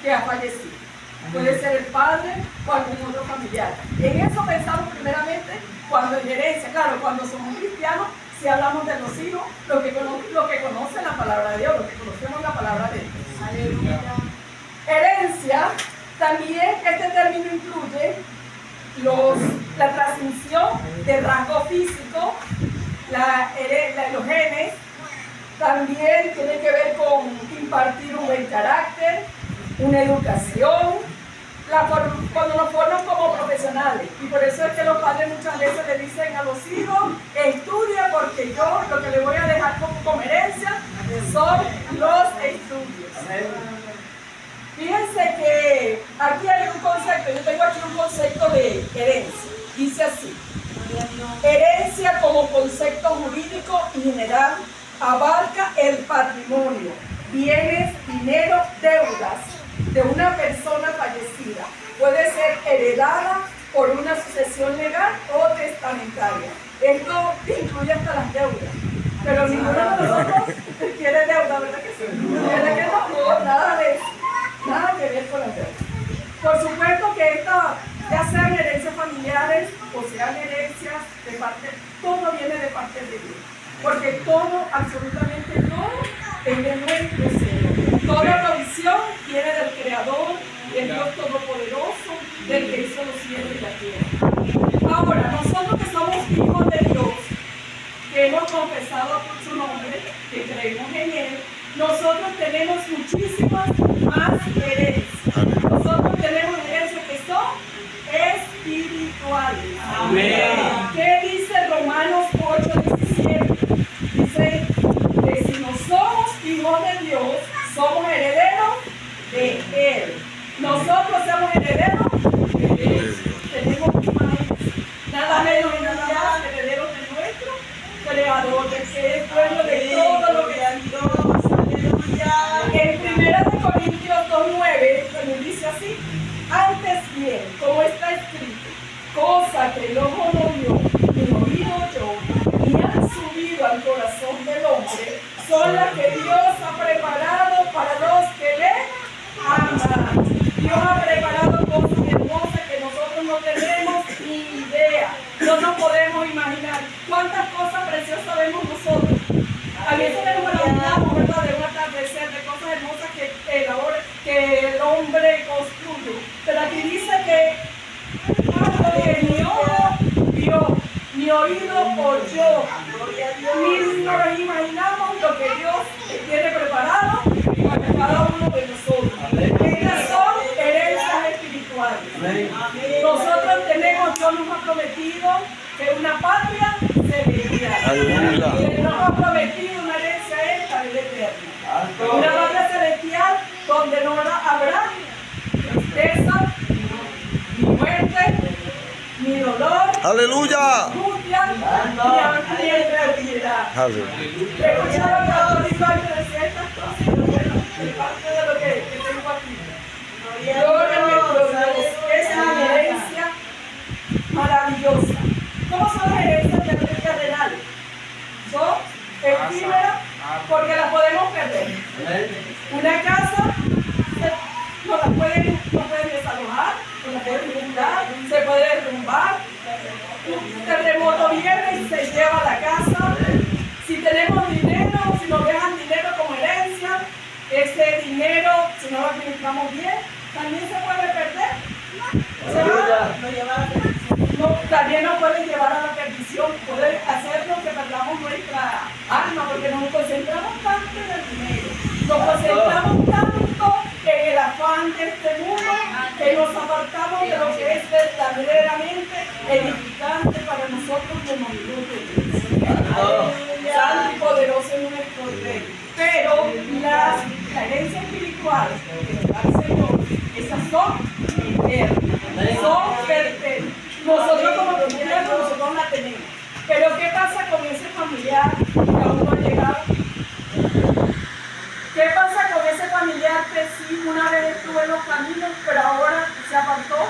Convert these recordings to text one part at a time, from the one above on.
que ha fallecido. Puede ser el padre o algún otro familiar. En eso pensamos primeramente cuando en herencia. Claro, cuando somos cristianos, si hablamos de los hijos, lo que conocen la palabra de Dios, lo que conocemos la palabra de Dios. Aleluya. Herencia, también este término incluye la transmisión de rasgo físico, los genes. También tiene que ver con impartir un buen carácter, una educación, cuando nos forman como profesionales. Y por eso es que los padres muchas veces le dicen a los hijos: estudia, porque yo lo que le voy a dejar como herencia son los estudios. Fíjense que aquí hay un concepto, yo tengo aquí un concepto de herencia. Dice así: herencia como concepto jurídico y general abarca el patrimonio, bienes, dinero, deudas de una persona fallecida. Puede ser heredada por una sucesión legal o testamentaria. Esto incluye hasta las deudas. Pero ninguno de nosotros quiere deuda, ¿verdad que sí? ¿Verdad que no? Nada de eso. Nada que ver con las deudas. Por supuesto que esta, ya sean herencias familiares o sean herencias de parte, todo viene de parte de Dios. Porque todo, absolutamente todo, es de nuestro Señor. Toda provisión viene del Creador, del Dios Todopoderoso, del que hizo los cielos y la tierra. Ahora, nosotros que somos hijos de Dios, que hemos confesado por su nombre, que creemos en Él, nosotros tenemos muchísimas más herencias. Nosotros tenemos herencias que son espirituales. Amén. ¿Qué dice Romanos 8:17? Dice que si no somos hijos de Dios, somos herederos de Él. Nosotros somos herederos de Él. Tenemos más, nada menos y nada más herederos de nuestro Creador, de que es dueño de todo lo que ha sido. En 1 Corintios 2:9 también dice así: antes bien, como está escrito, cosa que el ojo no vio, ni el oído oyó, ni han subido al corazón del hombre, son las que Dios ha preparado para los que le aman. Dios ha preparado cosas hermosas que nosotros no tenemos ni idea, no nos podemos imaginar. ¿Cuántas cosas preciosas vemos nosotros? A veces nos imaginamos, ¿verdad?, de un atardecer, de cosas hermosas que el hombre construye. Pero aquí dice que algo que ni ojo vio, ni oído oyó, ni nos imaginamos lo que Dios tiene preparado para cada uno de nosotros. Estas son herencias espirituales. Nosotros tenemos, Dios nos ha prometido que una patria celestial. Él nos ha prometido una herencia esta del eterno. Una patria celestial donde no habrá tristeza, ni muerte, ni dolor, ¡aleluya! ni angustia, ni enfermedad. Escucharon que los discípulos decían estas cosas, bueno, es parte de lo que tengo aquí. Gloria a nuestro Dios. Esa es una herencia maravillosa. ¿Cómo son las herencias terrenales? Son efímeras porque las podemos perder. Una casa no pueden desalojar, no la pueden inundar, se puede derrumbar. Un terremoto viene y se lleva la casa. Si tenemos dinero, si nos dejan dinero como herencia, ese dinero, si no lo administramos bien, también se puede perder. También nos puede llevar a la perdición, puede hacernos que perdamos nuestra alma, porque nos concentramos tanto en el dinero, nos concentramos tanto en el afán de este mundo, que nos apartamos de lo que es verdaderamente edificante para nosotros como hijos de Dios. Santo y poderoso es nuestro Rey. Pero la herencia espiritual que nos da el Señor, esas son eternas, son perpetuas. Nosotros como cristianos, nosotros la tenemos. Pero ¿qué pasa con ese familiar que aún no ha llegado? ¿Qué pasa con ese familiar que sí una vez estuvo en los caminos, pero ahora se apartó?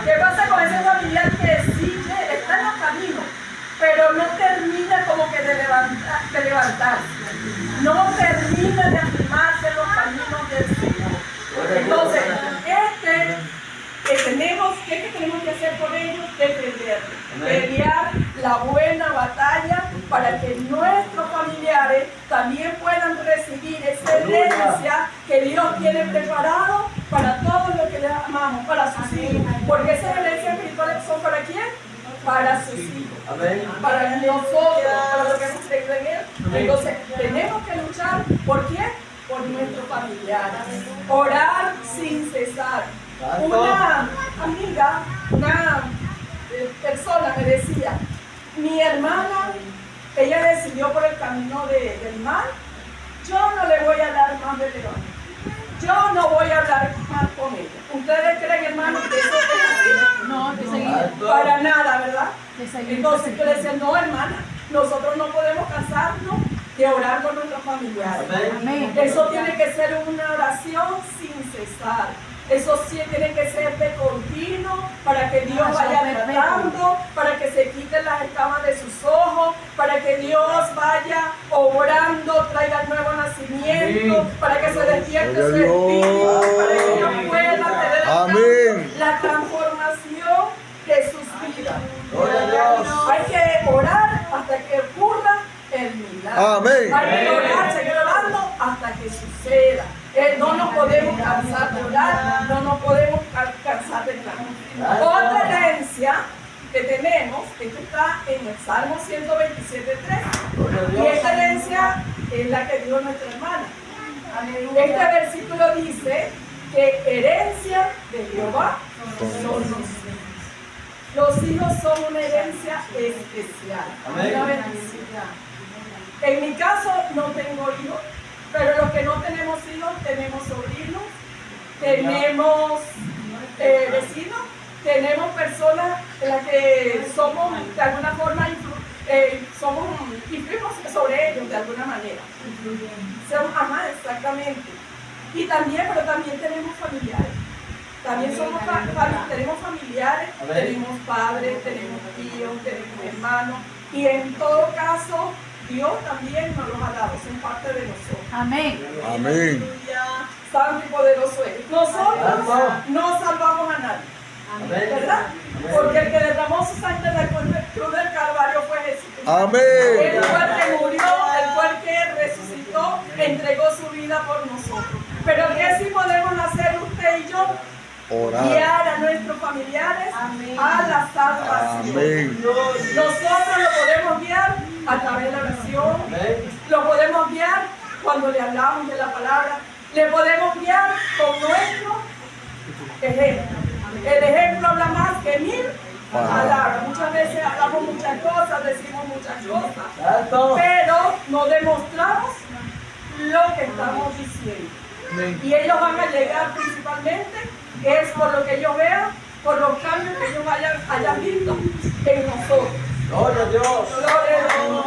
¿Qué pasa con ese familiar que sí está en los caminos, pero no termina como que de levantarse? No termina de afirmarse en los caminos del Señor. pelear la buena batalla para que nuestros familiares también puedan recibir esa herencia que Dios tiene preparado para todos los que le amamos, para sus hijos. Porque esas herencias espirituales son ¿para quién? Para sus hijos. Amén. Para nosotros, para los que hemos creído en Él. Entonces, tenemos que luchar ¿por quién? Por nuestros familiares. Orar sin cesar. Una amiga, una persona me decía, mi hermana, ella decidió por el camino del mal, yo no le voy a hablar más de León, yo no voy a hablar más con ella. ¿Ustedes creen, hermanos, que eso es así? No, que seguir. Para nada, ¿verdad? Entonces yo le decía, no, hermana, nosotros no podemos cansarnos de orar con nuestros familiares. Amén. Eso tiene que ser una oración sin cesar. Eso sí tiene que ser de continuo para que Dios vaya tratando, para que se quiten las escamas de sus ojos, para que Dios vaya obrando, traiga el nuevo nacimiento, para que se despierte su espíritu, para que Dios pueda tener la transformación de sus vidas. Hay que orar hasta que ocurra el milagro. Amén. Hay que orar, seguir orando hasta que suceda. No nos podemos cansar de orar, no nos podemos cansar de clamar. Otra herencia que tenemos, esto está en el Salmo 127:3, y esta herencia es la que dio nuestra hermana. Este versículo dice que herencia de Jehová son los hijos. Los hijos son una herencia especial. Una bendición. En mi caso no tengo hijos, pero los que no tenemos hijos tenemos sobrinos, tenemos vecinos, tenemos personas en las que somos de alguna forma influimos sobre ellos de alguna manera. Ajá, exactamente. Y también, pero también tenemos familiares. También tenemos familiares, tenemos padres, tenemos tíos, tenemos hermanos, y en todo caso Dios también nos los ha dado, son parte de nosotros. Amén. Amén. Santo y poderoso es. Nosotros no salvamos a nadie, ¿verdad? Porque el que derramó su sangre en la cruz del Calvario fue Jesús. Amén. Él fue el que murió, él fue el que resucitó, entregó su vida por nosotros. Pero ¿qué sí podemos hacer usted y yo? Orar. Guiar a nuestros familiares a la salvación. Amén. Nosotros lo podemos guiar a través de la oración. Lo podemos guiar cuando le hablamos de la palabra. Le podemos guiar con nuestro ejemplo. El ejemplo habla más que 1000 palabras. Muchas veces hablamos muchas cosas, decimos muchas cosas, pero no demostramos lo que estamos diciendo. Y ellos van a llegar principalmente es por lo que ellos vean, por los cambios que ellos hayan visto en nosotros. Gloria a Dios. Gloria a Dios.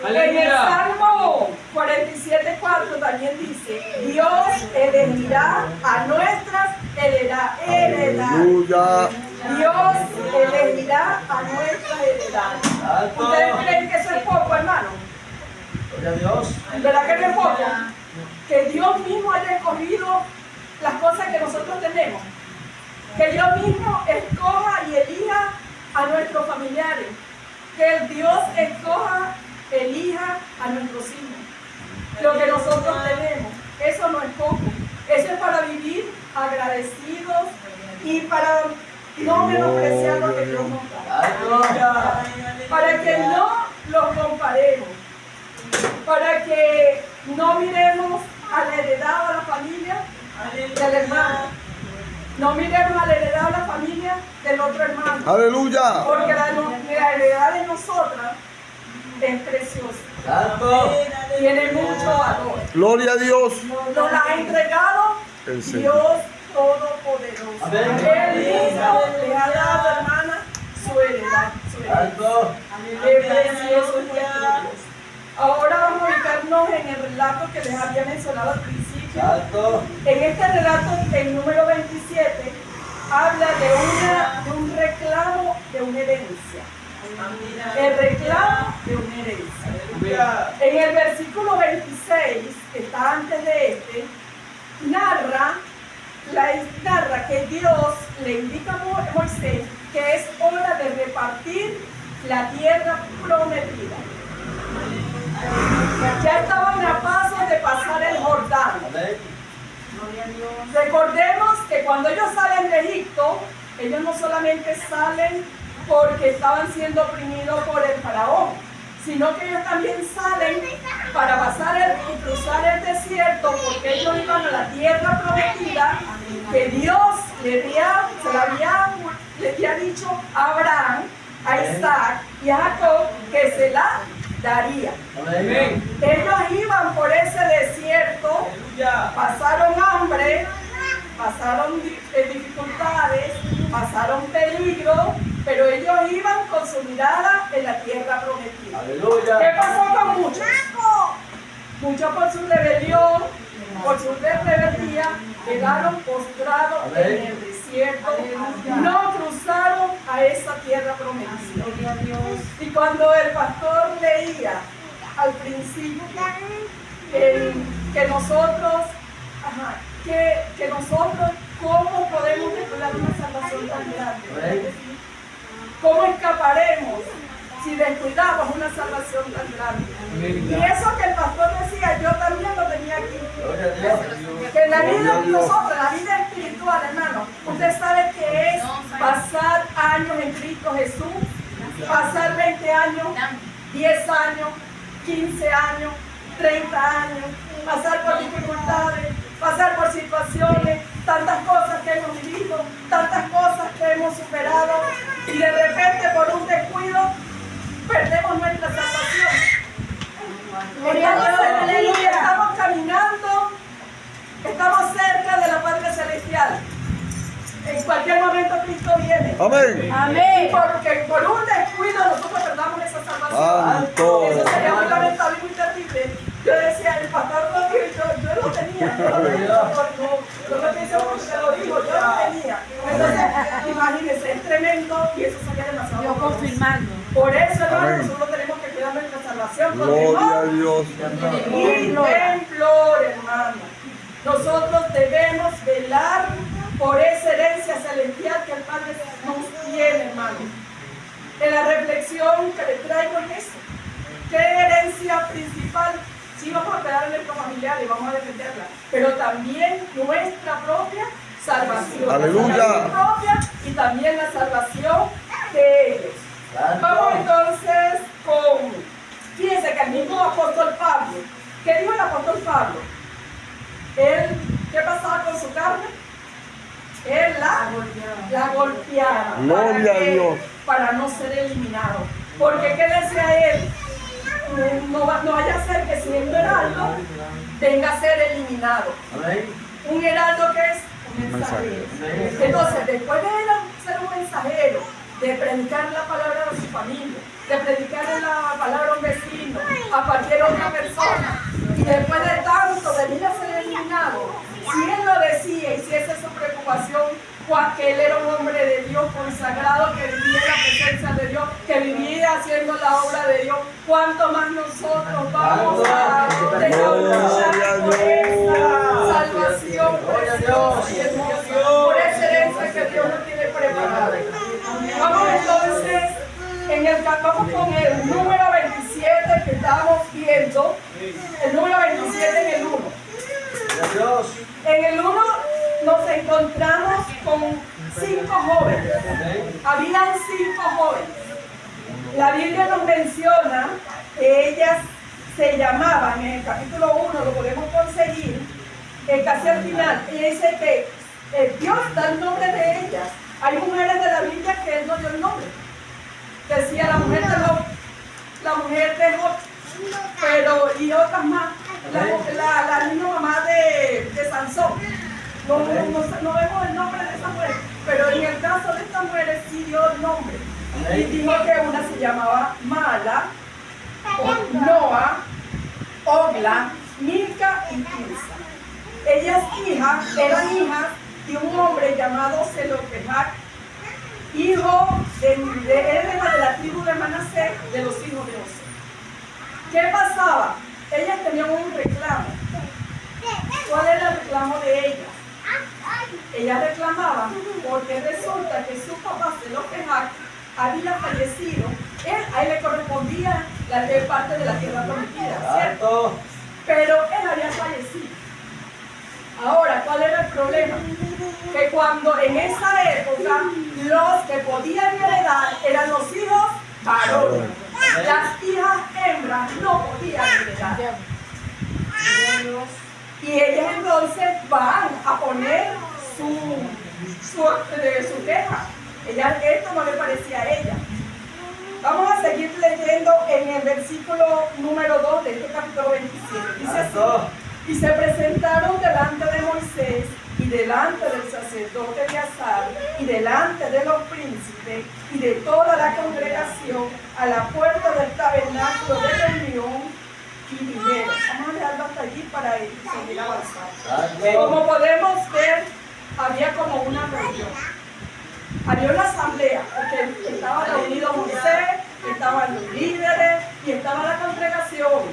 En el Salmo 47:4 también dice, Dios elegirá a nuestras heredades. Dios elegirá a nuestras heredades. ¿Ustedes creen que eso es poco, hermano? Gloria a Dios. ¿Verdad que no es poco? Que Dios mismo haya escogido las cosas que nosotros tenemos. Que Dios mismo escoja y elija a nuestros familiares. Que el Dios escoja, elija a nuestros hijos. Lo que nosotros tenemos, eso no es poco. Eso es para vivir agradecidos y para no menospreciar lo que Dios nos da. Para que no los comparemos. Para que no miremos al heredado a la familia del hermano. No miremos al heredado a la familia del otro hermano. Aleluya. Porque la heredad de nosotras es preciosa. Tiene mucho valor. Gloria a Dios. Nos la ha entregado Dios Todopoderoso. Él mismo le ha dado, hermana, su heredad. Es precioso nuestro Dios. Ahora vamos a ubicarnos en el relato que les había mencionado al principio. En este relato, el número 27, habla de un reclamo de una herencia. El reclamo de una herencia. En el versículo 26, que está antes de este, narra que Dios le indica a Moisés que es hora de repartir la tierra prometida. Ya estaban a paso de pasar el Jordán. Recordemos que cuando ellos salen de Egipto, ellos no solamente salen porque estaban siendo oprimidos por el faraón, sino que ellos también salen para y cruzar el desierto, porque ellos iban a la tierra prometida que Dios le había dicho a Abraham, a Isaac y a Jacob que se la daría. Amén. Ellos iban por ese desierto, pasaron hambre, pasaron dificultades, pasaron peligro, pero ellos iban con su mirada en la tierra prometida. Aleluya. ¿Qué pasó con muchos? Muchos por su rebelión, por su rebeldía, quedaron postrados en el desierto, no cruzaron a esa tierra prometida. Y cuando el pastor leía al principio que nosotros, ¿cómo podemos descubrir una salvación tan grande? ¿Cómo escaparemos si descuidamos una salvación tan grande? Y eso que el pastor decía, yo también lo tenía aquí. Que en la vida de nosotros, la vida espiritual, hermano, usted sabe que es pasar años en Cristo Jesús, pasar 20 años, 10 años, 15 años, 30 años, pasar por dificultades, pasar por situaciones, tantas cosas que hemos vivido, tantas cosas que hemos superado, y de repente por un descuido perdemos nuestra salvación. Estamos caminando, estamos cerca de la Padre Celestial. En cualquier momento Cristo viene. Amén. Amén. Porque por un descuido nosotros perdamos esa salvación. Eso sería muy lamentable y muy terrible. Yo decía, el pastor lo dijo, yo lo tenía. Yo lo tenía porque lo dijo, yo lo tenía. Entonces, imagínense, es tremendo y eso sería demasiado. Yo confirmando. Por eso, hermano, nosotros tenemos que cuidar nuestra salvación. Gloria a Dios. Y temblor, hermano. Nosotros debemos velar por esa herencia celestial que el Padre nos tiene, hermano. En la reflexión que le traigo es eso. ¿Qué herencia principal? Sí, vamos a quedar en nuestra familiar y vamos a defenderla, pero también nuestra propia salvación. Aleluya. La salvación propia y también la salvación de ellos. Vamos entonces con, fíjense que el mismo apóstol Pablo, ¿qué dijo el apóstol Pablo? ¿Qué pasaba con su carne? Él la golpeaba. Gloria a Dios. Para no ser eliminado. Porque ¿qué decía él? No vaya a ser que siendo heraldo venga a ser eliminado. Un heraldo que es un mensajero. Entonces, después de ser un mensajero, de predicar la palabra a su familia, de predicar la palabra a un vecino, a cualquier otra persona, y después de tanto venir a ser eliminado, si él lo decía y si esa es su preocupación, que él era un hombre de Dios consagrado, que vivía en la presencia de Dios, que vivía haciendo la obra de Dios, ¿cuánto más nosotros vamos a dejar luchar por esa salvación preciosa y hermosa, por esa herencia que Dios nos tiene preparada? Vamos entonces, vamos con el número 27 que estamos viendo, el número 27 en el 1. En el 1 nos encontramos con 5 jóvenes. Habían 5 jóvenes. La Biblia nos menciona que ellas se llamaban, en el capítulo 1 lo podemos conseguir, casi al final, y dice que Dios da el nombre de ellas. Hay mujeres de la Biblia que Él no dio el nombre. Decía la mujer de Lot, la mujer de Job, pero y otras más. La misma mamá de Sansón. No vemos el nombre de esa mujer, pero en el caso de esta mujer sí dio el nombre. Y dijo que una se llamaba Mala, Noa, Ogla, Milca y Tirsa. Ellas eran hijas de un hombre llamado Zelofehad, hijo de la tribu de Manasés, de los hijos de José. ¿Qué pasaba? Ellas tenían un reclamo. ¿Cuál era el reclamo de ellas? ella reclamaba porque resulta que su papá Zelofehad había fallecido. A él le correspondía la parte de la tierra prometida, ¿cierto? Pero él había fallecido. Ahora, ¿cuál era el problema? Que cuando en esa época los que podían heredar eran los hijos varones. Las hijas hembras no podían heredar. Y ellas entonces van a poner su queja. Esto no le parecía a ella. Vamos a seguir leyendo en el versículo número 2 de este capítulo 27. Dice así: y se presentaron delante de Moisés y delante del sacerdote Eleazar y delante de los príncipes y de toda la congregación a la puerta del tabernáculo de reunión y dijeron. Vamos a dejarlo hasta allí para seguir avanzando. Como podemos ver, había como una reunión. Había una asamblea, porque estaba reunido Moisés, estaban los líderes y estaba la congregación,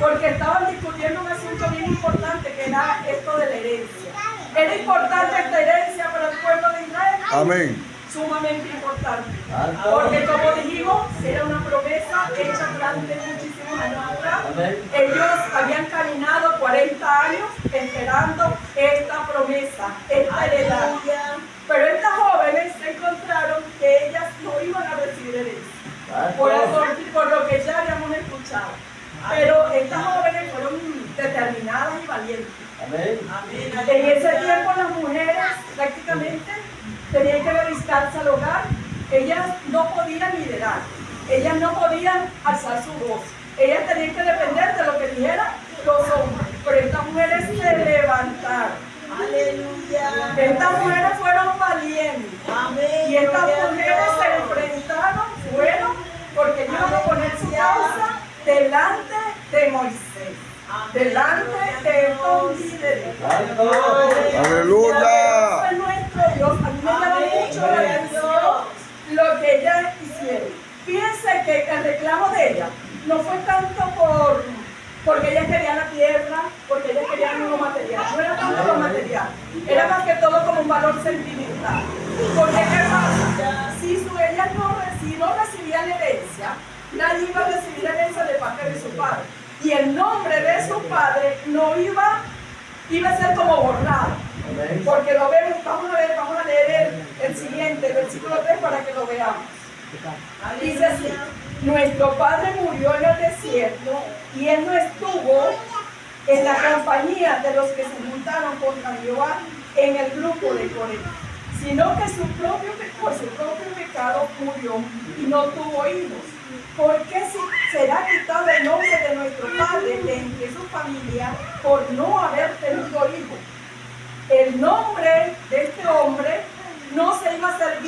porque estaban discutiendo un asunto bien importante, que era esto de la herencia. ¿Era importante esta herencia para el pueblo de Israel? Amén. Sumamente importante, porque como dijimos, era una promesa hecha durante muchísimos años atrás. Ellos habían caminado 40 años esperando esta promesa, esta heredad. Pero estas jóvenes se encontraron que ellas no iban a recibir herencia, por lo que ya habíamos escuchado. Pero estas jóvenes fueron determinadas y valientes. En ese tiempo las mujeres prácticamente tenían que dedicarse al hogar. Ellas no podían liderar, ellas no podían alzar su voz, ellas tenían que depender de lo que dijeran los hombres. Pero estas mujeres se levantaron. Aleluya. Estas mujeres fueron valientes. Amén. Y estas mujeres se enfrentaron, porque iban a poner su causa delante de Moisés, delante de estos líderes. Aleluya. Es nuestro Dios. A mí me llama mucho la atención lo que ellas hicieron. Fíjense que el reclamo de ella no fue tanto porque ellas querían la tierra, porque ellas querían lo material. No era tanto lo material, era más que todo como un valor sentimental. Porque ¿qué pasa? Si ellas no recibían herencia, nadie iba a recibir herencia de parte de su padre. Y el nombre de su padre no iba a ser como borrado. Porque lo vemos, vamos a leer el siguiente, el versículo 3, para que lo veamos. Dice así: nuestro padre murió en el desierto y él no estuvo en la compañía de los que se juntaron contra Jehová en el grupo de Coré, sino que por su propio pecado murió y no tuvo hijos. ¿Por qué será quitado el nombre de nuestro padre de entre su familia por no haber tenido hijos? El nombre de este hombre no se iba a servir